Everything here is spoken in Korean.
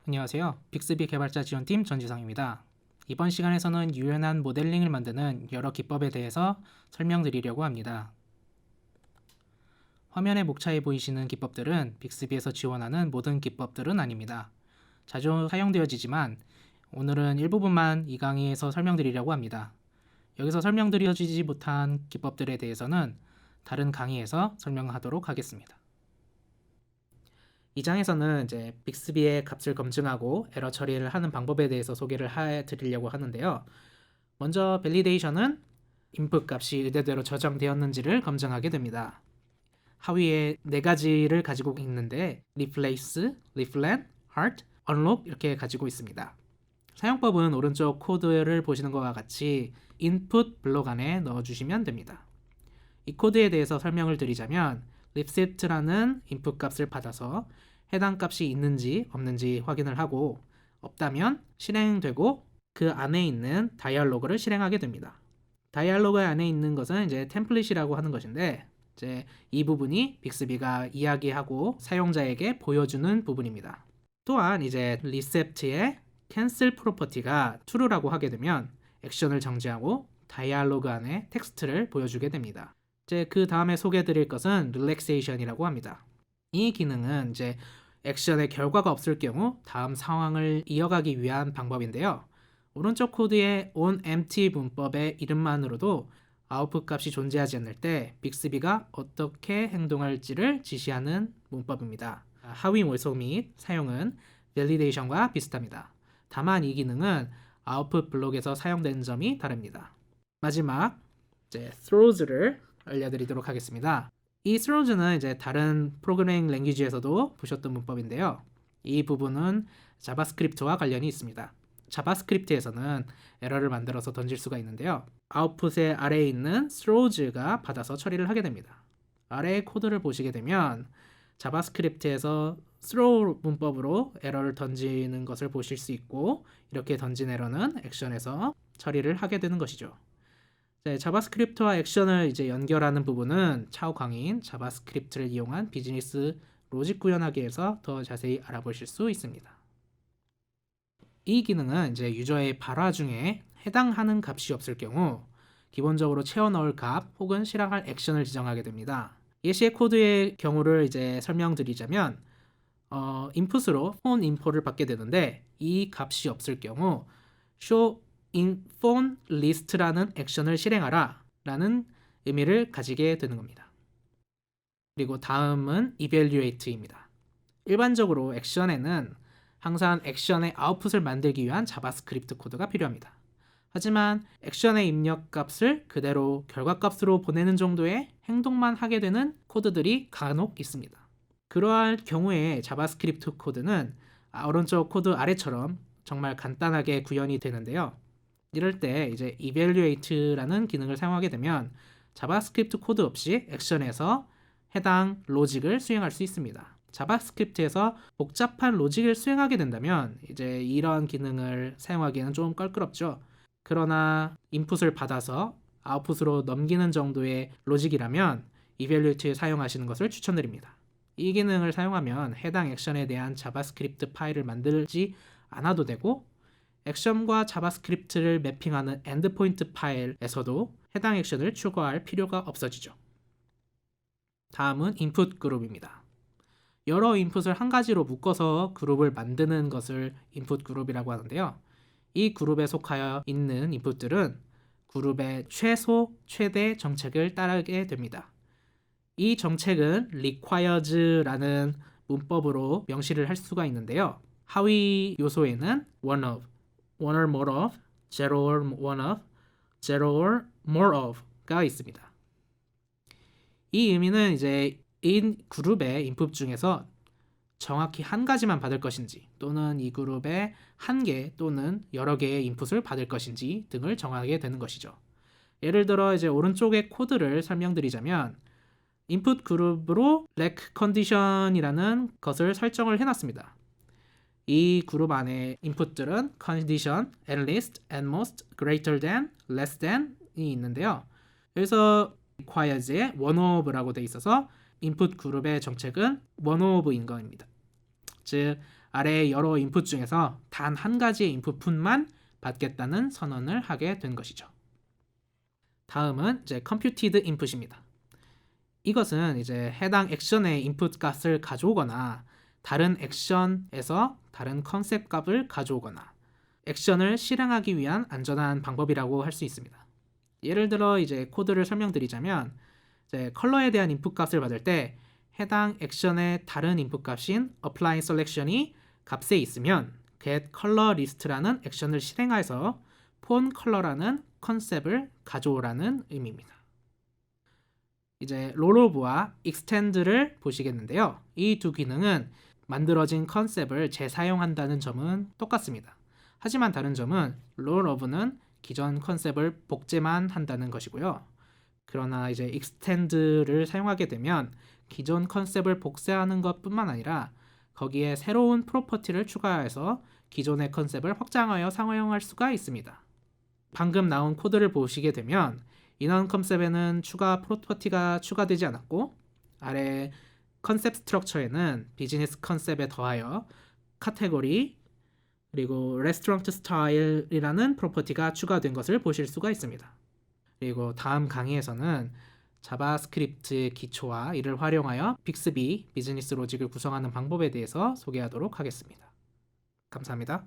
안녕하세요. 빅스비 개발자 지원팀 전지성입니다. 이번 시간에서는 유연한 모델링을 만드는 여러 기법에 대해서 설명드리려고 합니다. 화면에 목차에 보이시는 기법들은 빅스비에서 지원하는 모든 기법들은 아닙니다. 자주 사용되어지지만 오늘은 일부분만 이 강의에서 설명드리려고 합니다. 여기서 설명드려지지 못한 기법들에 대해서는 다른 강의에서 설명하도록 하겠습니다. 이 장에서는 이제 빅스비의 값을 검증하고 에러 처리를 하는 방법에 대해서 소개를 해드리려고 하는데요. 먼저 밸리데이션은 인풋 값이 의도대로 저장되었는지를 검증하게 됩니다. 하위에 네 가지를 가지고 있는데 replace, refland, heart, unlock 이렇게 가지고 있습니다. 사용법은 오른쪽 코드를 보시는 것과 같이 input 블록 안에 넣어주시면 됩니다. 이 코드에 대해서 설명을 드리자면 recept라는 인풋 값을 받아서 해당 값이 있는지 없는지 확인을 하고 없다면 실행되고 그 안에 있는 다이얼로그를 실행하게 됩니다. 다이얼로그 안에 있는 것은 이제 템플릿이라고 하는 것인데 이제 이 부분이 빅스비가 이야기하고 사용자에게 보여주는 부분입니다. 또한 이제 recept의 cancel 프로퍼티가 true라고 하게 되면 액션을 정지하고 다이얼로그 안에 텍스트를 보여주게 됩니다. 이제 그 다음에 소개해드릴 것은 relaxation이라고 합니다. 이 기능은 이제 액션의 결과가 없을 경우 다음 상황을 이어가기 위한 방법인데요. 오른쪽 코드의 onEmpty 문법의 이름만으로도 아웃풋 값이 존재하지 않을 때 빅스비가 어떻게 행동할지를 지시하는 문법입니다. 하위 모속 및 사용은 validation과 비슷합니다. 다만 이 기능은 아웃풋 블록에서 사용되는 점이 다릅니다. 마지막 이제 throws를 알려드리도록 하겠습니다. 이 throws는 이제 다른 프로그래밍 랭귀지에서도 보셨던 문법인데요. 이 부분은 자바스크립트와 관련이 있습니다. 자바스크립트에서는 에러를 만들어서 던질 수가 있는데요. 아웃풋의 아래에 있는 throws가 받아서 처리를 하게 됩니다. 아래의 코드를 보시게 되면 자바스크립트에서 throw 문법으로 에러를 던지는 것을 보실 수 있고 이렇게 던진 에러는 액션에서 처리를 하게 되는 것이죠. 네, 자바스크립트와 액션을 이제 연결하는 부분은 차후 강의인 자바스크립트를 이용한 비즈니스 로직 구현하기에서 더 자세히 알아보실 수 있습니다. 이 기능은 이제 유저의 발화 중에 해당하는 값이 없을 경우 기본적으로 채워 넣을 값 혹은 실행할 액션을 지정하게 됩니다. 예시의 코드의 경우를 이제 설명드리자면 인풋으로 phone info를 받게 되는데 이 값이 없을 경우 show in phone list라는 액션을 실행하라 라는 의미를 가지게 되는 겁니다. 그리고 다음은 evaluate입니다. 일반적으로 액션에는 항상 액션의 아웃풋을 만들기 위한 자바스크립트 코드가 필요합니다. 하지만 액션의 입력 값을 그대로 결과값으로 보내는 정도의 행동만 하게 되는 코드들이 간혹 있습니다. 그러할 경우에 자바스크립트 코드는 오른쪽 코드 아래처럼 정말 간단하게 구현이 되는데요. 이럴 때 이제 evaluate라는 기능을 사용하게 되면 자바스크립트 코드 없이 액션에서 해당 로직을 수행할 수 있습니다. 자바스크립트에서 복잡한 로직을 수행하게 된다면 이제 이런 기능을 사용하기에는 좀 껄끄럽죠. 그러나 인풋을 받아서 아웃풋으로 넘기는 정도의 로직이라면 evaluate 사용하시는 것을 추천드립니다. 이 기능을 사용하면 해당 액션에 대한 자바스크립트 파일을 만들지 않아도 되고 액션과 자바스크립트를 매핑하는 엔드포인트 파일에서도 해당 액션을 추가할 필요가 없어지죠. 다음은 인풋 그룹입니다. 여러 인풋을 한 가지로 묶어서 그룹을 만드는 것을 인풋 그룹이라고 하는데요. 이 그룹에 속하여 있는 인풋들은 그룹의 최소, 최대 정책을 따르게 됩니다. 이 정책은 requires라는 문법으로 명시를 할 수가 있는데요. 하위 요소에는 one of, one or more of, zero or one of, zero or more of가 있습니다. 이 의미는 이제 이 그룹의 인풋 중에서 정확히 한 가지만 받을 것인지 또는 이 그룹의 한 개 또는 여러 개의 인풋을 받을 것인지 등을 정하게 되는 것이죠. 예를 들어 이제 오른쪽의 코드를 설명드리자면 인풋 그룹으로 렉 컨디션이라는 것을 설정을 해놨습니다. 이 그룹 안에 인풋들은 condition, at least, at most, greater than, less than이 있는데요. 그래서 requires에 one of라고 되어 있어서 인풋 그룹의 정책은 one of인 겁니다. 즉 아래의 여러 인풋 중에서 단 한 가지의 인풋만 받겠다는 선언을 하게 된 것이죠. 다음은 이제 computed input입니다. 이것은 이제 해당 액션의 인풋 값을 가져오거나 다른 액션에서 다른 컨셉 값을 가져오거나 액션을 실행하기 위한 안전한 방법이라고 할 수 있습니다. 예를 들어 이제 코드를 설명드리자면 이제 컬러에 대한 인풋 값을 받을 때 해당 액션의 다른 인풋 값인 apply selection이 값에 있으면 get color list라는 액션을 실행해서 폰 컬러라는 컨셉을 가져오라는 의미입니다. 이제 rollover와 extend를 보시겠는데요. 이 두 기능은 만들어진 컨셉을 재사용한다는 점은 똑같습니다. 하지만 다른 점은 rollover는 기존 컨셉을 복제만 한다는 것이고요. 그러나 이제 extend를 사용하게 되면 기존 컨셉을 복사하는 것뿐만 아니라 거기에 새로운 프로퍼티를 추가해서 기존의 컨셉을 확장하여 사용할 수가 있습니다. 방금 나온 코드를 보시게 되면 인원 컨셉에는 추가 프로퍼티가 추가되지 않았고 아래 컨셉 스트럭처에는 비즈니스 컨셉에 더하여 카테고리 그리고 레스토랑트 스타일이라는 프로퍼티가 추가된 것을 보실 수가 있습니다. 그리고 다음 강의에서는 자바스크립트의 기초와 이를 활용하여 빅스비 비즈니스 로직을 구성하는 방법에 대해서 소개하도록 하겠습니다. 감사합니다.